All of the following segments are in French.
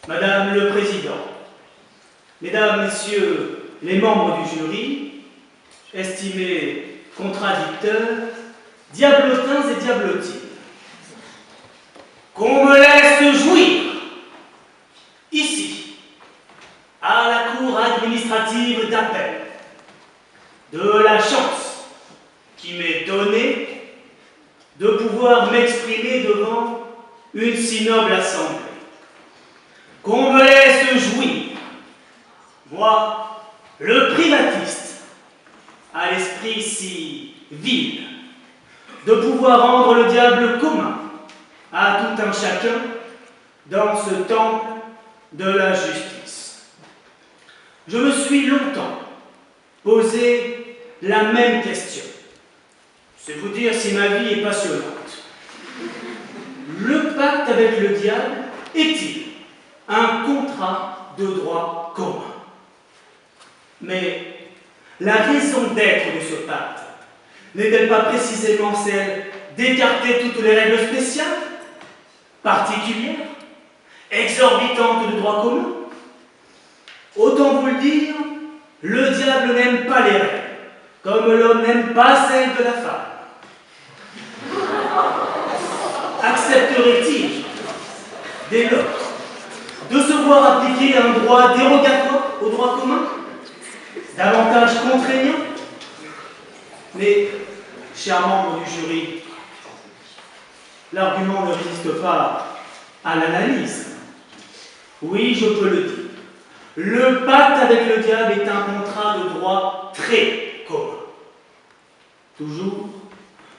Madame le Président, Mesdames, Messieurs les membres du jury, estimés contradicteurs, diablotins et diablotines, qu'on me laisse jouir, ici, à la Cour administrative d'appel, de la chance qui m'est donnée de pouvoir m'exprimer devant une si noble assemblée. Qu'on me laisse jouir, moi, le privatiste, à l'esprit si vil, de pouvoir rendre le diable commun à tout un chacun dans ce temple de la justice. Je me suis longtemps posé la même question. C'est vous dire si ma vie est passionnante. Le pacte avec le diable est-il un contrat de droit commun? Mais la raison d'être de ce pacte n'est-elle pas précisément celle d'écarter toutes les règles spéciales, particulières, exorbitantes de droit commun? Autant vous le dire, le diable n'aime pas les règles, comme l'homme n'aime pas celles de la femme. Accepterait-il, dès lors, de se voir appliquer un droit dérogatoire au droit commun, davantage contraignant? Mais, chers membres du jury, l'argument ne résiste pas à l'analyse. Oui, je peux le dire. Le pacte avec le diable est un contrat de droit très commun. Toujours,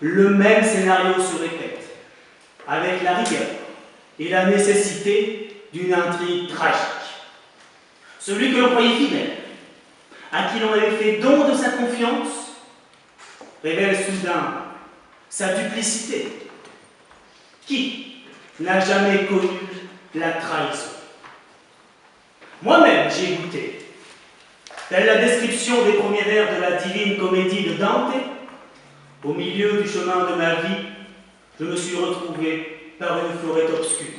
le même scénario se répète, avec la rigueur et la nécessité d'une intrigue tragique. Celui que l'on croyait fidèle, à qui l'on avait fait don de sa confiance, révèle soudain sa duplicité. Qui n'a jamais connu la trahison? Moi-même, j'ai goûté. Telle la description des premiers vers de la divine comédie de Dante, au milieu du chemin de ma vie, je me suis retrouvé par une forêt obscure,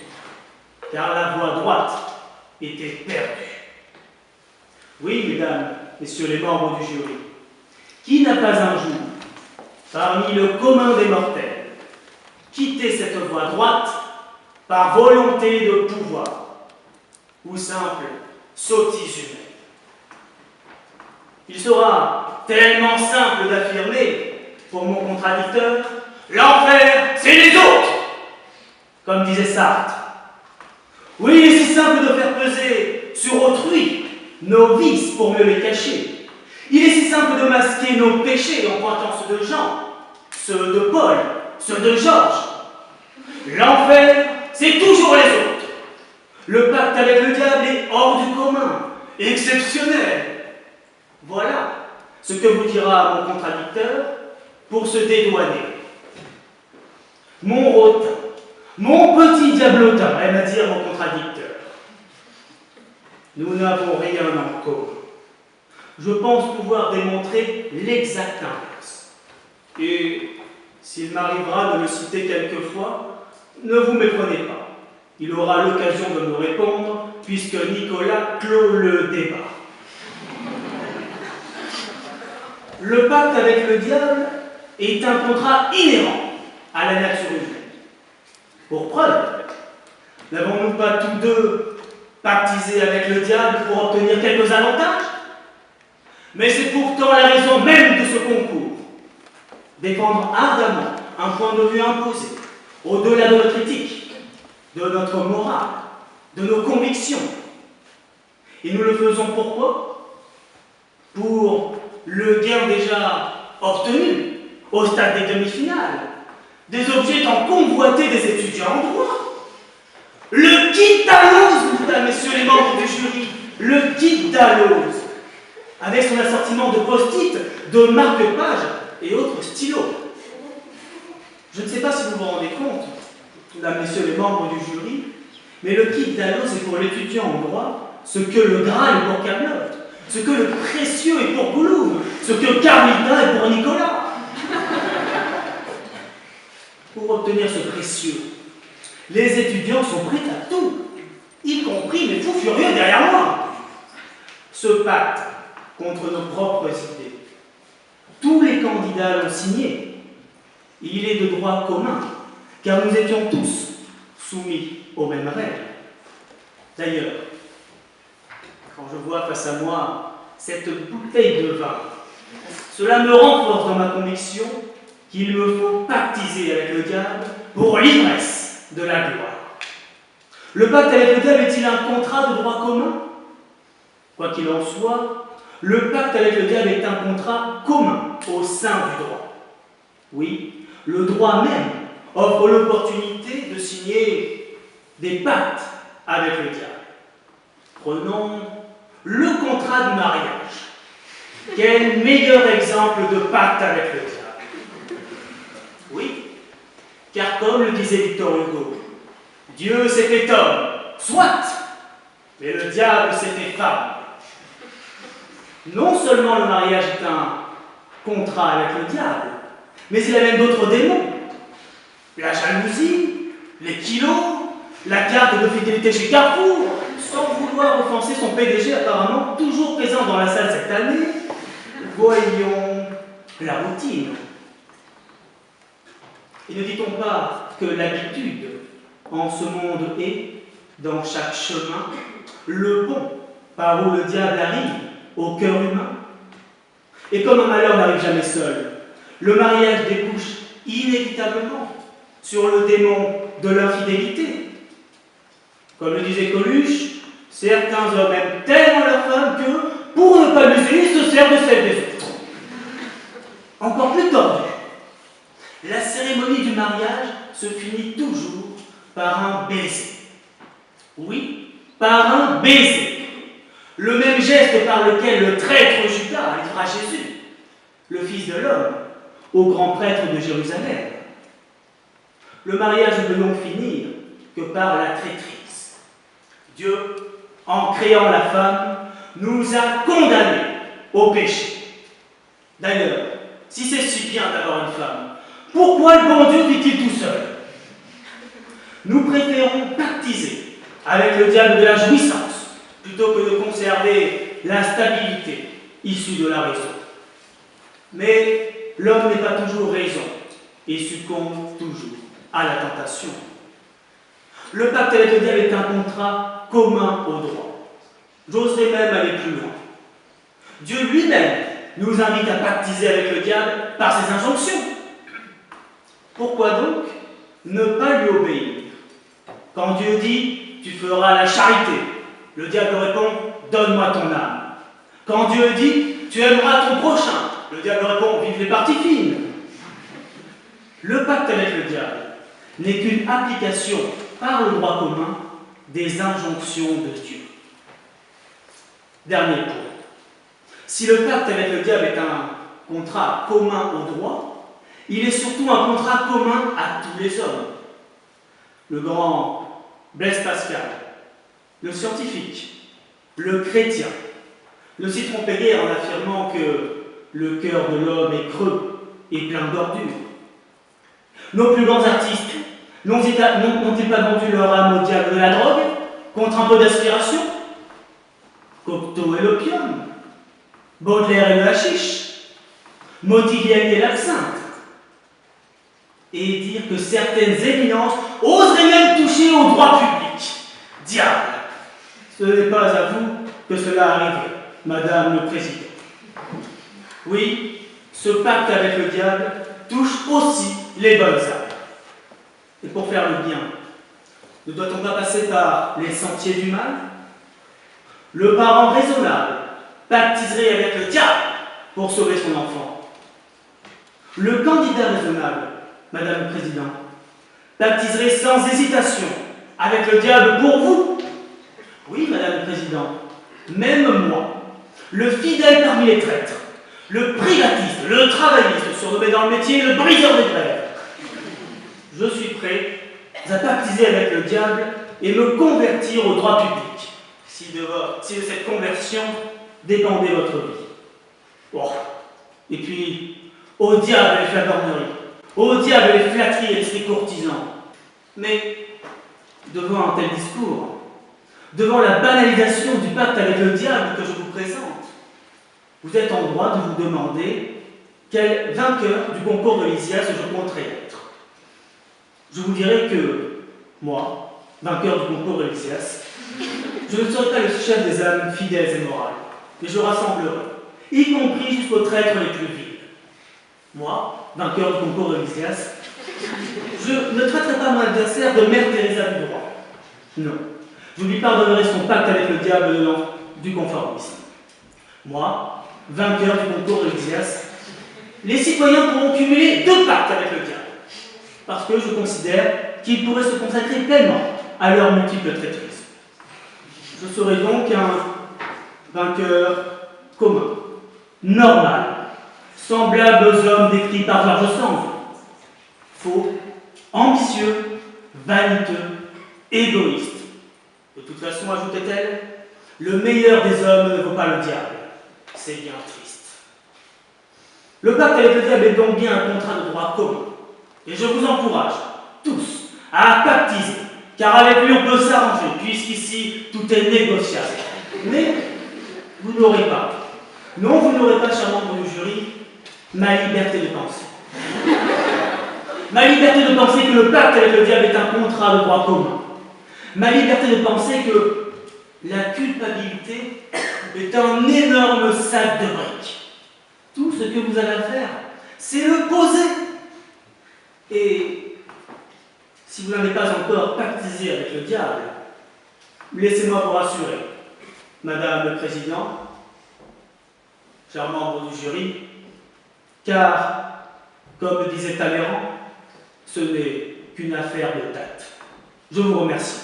car la voie droite était perdue. Oui, mesdames, messieurs les membres du jury, qui n'a pas un jour, parmi le commun des mortels, quitté cette voie droite par volonté de pouvoir ou simple sottise humaine? Il sera tellement simple d'affirmer, pour mon contradicteur, l'enfer, c'est les autres, comme disait Sartre. Oui, il est si simple de faire peser sur autrui nos vices pour mieux les cacher. Il est si simple de masquer nos péchés en pointant ceux de Jean, ceux de Paul, ceux de Georges. L'enfer, c'est toujours les autres. Le pacte avec le diable est hors du commun, exceptionnel. Voilà ce que vous dira mon contradicteur pour se dédouaner. Mon rotin, mon petit diablotin, aime à dire mon contradicteur. Nous n'avons rien en commun. Je pense pouvoir démontrer l'exact inverse. Et s'il m'arrivera de le citer quelquefois, ne vous méprenez pas. Il aura l'occasion de me répondre, puisque Nicolas clôt le débat. Le pacte avec le diable est un contrat inhérent à la nature humaine. Pour preuve, n'avons-nous pas tous deux pactisé avec le diable pour obtenir quelques avantages? Mais c'est pourtant la raison même de ce concours. Défendre ardemment un point de vue imposé, au-delà de notre éthique, de notre morale, de nos convictions. Et nous le faisons pourquoi? Pour le gain déjà obtenu au stade des demi-finales, des objets tant convoités des étudiants en droit. Le kit Dalloz, mesdames, messieurs les membres du jury, le kit Dalloz, avec son assortiment de post-it, de marque-pages et autres stylos. Je ne sais pas si vous vous rendez compte, mesdames, messieurs les membres du jury, mais le kit Dalloz est pour l'étudiant en droit ce que le Graal est pour Camelot, ce que le précieux est pour Gouloum, ce que Carlita est pour Nicolas. Pour obtenir ce précieux, les étudiants sont prêts à tout, y compris compris, mais fou furieux derrière moi. Ce pacte contre nos propres idées, tous les candidats l'ont signé. Il est de droit commun, car nous étions tous soumis aux mêmes règles. D'ailleurs, quand je vois face à moi cette bouteille de vin, cela me renforce dans ma conviction qu'il me faut pactiser avec le diable pour l'ivresse de la gloire. Le pacte avec le diable est-il un contrat de droit commun? Quoi qu'il en soit, le pacte avec le diable est un contrat commun au sein du droit. Oui, le droit même offre l'opportunité de signer des pactes avec le diable. Prenons le contrat de mariage. Quel meilleur exemple de pacte avec le diable? Oui, car comme le disait Victor Hugo, Dieu s'est fait homme, soit, mais le diable s'est fait femme. Non seulement le mariage est un contrat avec le diable, mais il a même d'autres démons. La jalousie, les kilos, la carte de fidélité chez Carrefour, sans vouloir offenser son PDG apparemment toujours présent dans la salle cette année. Voyons la routine. Et ne dit-on pas que l'habitude en ce monde est, dans chaque chemin, le pont par où le diable arrive au cœur humain? Et comme un malheur n'arrive jamais seul, le mariage débouche inévitablement sur le démon de l'infidélité. Comme le disait Coluche, certains hommes aiment tellement leur femme que, pour ne pas l'user, ils se servent de celle des autres. Encore plus tordu, la cérémonie du mariage se finit toujours par un baiser. Oui, par un baiser. Le même geste par lequel le traître Judas livra Jésus, le Fils de l'homme, au grand prêtre de Jérusalem. Le mariage ne peut donc finir que par la traîtrise. Dieu, en créant la femme, nous a condamnés au péché. D'ailleurs, si c'est si bien d'avoir une femme, pourquoi le bon Dieu vit-il tout seul? Nous préférons pactiser avec le diable de la jouissance plutôt que de conserver la stabilité issue de la raison. Mais l'homme n'est pas toujours raison et succombe toujours à la tentation. Le pacte avec le diable est un contrat commun au droit. J'oserais même aller plus loin. Dieu lui-même nous invite à pactiser avec le diable par ses injonctions. Pourquoi donc ne pas lui obéir? Quand Dieu dit « tu feras la charité », le diable répond « donne-moi ton âme ». Quand Dieu dit « tu aimeras ton prochain », le diable répond « vive les parties fines ». Le pacte avec le diable n'est qu'une application par le droit commun des injonctions de Dieu. Dernier point. Si le pacte avec le diable est un contrat commun au droit, il est surtout un contrat commun à tous les hommes. Le grand Blaise Pascal, le scientifique, le chrétien, ne s'y trompait guère en affirmant que le cœur de l'homme est creux et plein d'ordures. Nos plus grands artistes n'ont-ils pas vendu leur âme au diable de la drogue contre un peu d'aspiration? Cocteau et l'opium, Baudelaire et le hashish, Modigliani et l'absinthe. Et dire que certaines éminences oseraient même toucher au droit public. Diable! Ce n'est pas à vous que cela arrive, Madame le Président. Oui, ce pacte avec le diable touche aussi les bonnes âmes. Et pour faire le bien, ne doit-on pas passer par les sentiers du mal? Le parent raisonnable pactiserait avec le diable pour sauver son enfant. Le candidat raisonnable, Madame le Président, pactiserait sans hésitation avec le diable pour vous. Oui, Madame le Président, même moi, le fidèle parmi les traîtres, le privatiste, le travailliste, surnommé dans le métier le briseur des grèves, je suis prêt à pactiser avec le diable et me convertir au droit public, si de cette conversion dépendait votre vie. Oh. Et puis, au diable les flagorneries, au diable les flatteries et les courtisans. Mais, devant un tel discours, devant la banalisation du pacte avec le diable que je vous présente, vous êtes en droit de vous demander quel vainqueur du concours de Lysias je compterais être. Je vous dirai que, moi, vainqueur du concours de Lysias, je ne serai pas le chef des âmes fidèles et morales, mais je rassemblerai, y compris jusqu'aux traîtres les plus vils. Moi, vainqueur du concours de Lysias, je ne traiterai pas mon adversaire de Mère Teresa du droit. Non, je lui pardonnerai son pacte avec le diable du conformisme. Moi, vainqueur du concours de Lysias, les citoyens pourront cumuler 2 pactes avec le diable, parce que je considère qu'ils pourraient se consacrer pleinement à leurs multiples traîtrises. Je serai donc un vainqueur commun, normal, semblable aux hommes décrits par George Sand. Faux, ambitieux, vaniteux, égoïste. De toute façon, ajoutait-elle, le meilleur des hommes ne vaut pas le diable. C'est bien triste. Le pacte avec le diable est donc bien un contrat de droit commun. Et je vous encourage, tous, à pactiser, car avec lui on peut s'arranger, puisqu'ici tout est négociable. Mais vous n'aurez pas, non, vous n'aurez pas, cher membre du jury, ma liberté de penser. Ma liberté de penser que le pacte avec le diable est un contrat de droit commun. Ma liberté de penser que la culpabilité est un énorme sac de briques. Tout ce que vous avez à faire, c'est le poser. Et si vous n'avez pas encore pactisé avec le diable, laissez-moi vous rassurer, Madame le Président, cher membre du jury, car, comme le disait Talleyrand, ce n'est qu'une affaire de tact. Je vous remercie.